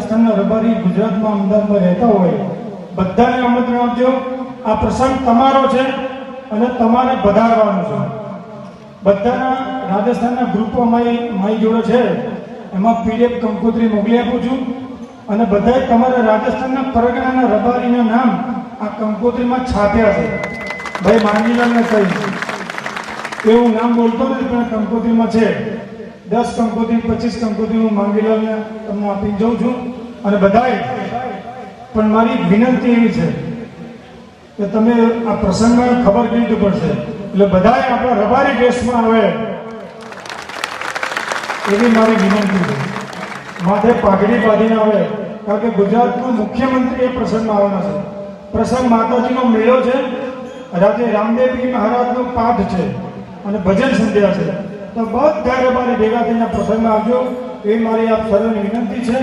રાજસ્થાનના રબારી ગુજરાતમાં અમદાવાદમાં રહેતા હોય બધાને આમંત્રણ આપજો. આ પ્રસંગ તમારો છે અને તમારે વધારવાનો છે. બધાના રાજસ્થાનના ગ્રુપો મારી જોડે છે, એમાં PDF કંકોત્રી મોકલી આપું છું અને બધાએ તમારા રાજસ્થાનના પરગણાના રબારીના નામ આ કંકોત્રીમાં છાપ્યા છે. ભાઈ માંગીલાલને કહી એવું નામ બોલતો નથી પણ કંકોત્રીમાં છે. 10 કંકોત્રી 25 કંકોત્રી હું માંગીલાલને તમને આપી જાઉં છું. અને બધાએ પણ મારી વિનંતી એવી છે કે તમે આ પ્રસંગમાં ખબર કેવી રીતે પડશે, એટલે બધાએ આપણા રબારી ડ્રેસમાં આવે એવી મારી વિનંતી છે. માથે પાઘડી બાંધીને આવે, કારણ કે ગુજરાતનો મુખ્યમંત્રી એ પ્રસંગમાં આવવાના છે. પ્રસંગ માતાજીનો મેળો છે, રાતે રામદેવજી મહારાજનો પાઠ છે અને ભજન સંધ્યા છે. તો બધા રબારી ભેગા થઈને પ્રસંગમાં આવજો એ મારી આપ સર્વની વિનંતી છે.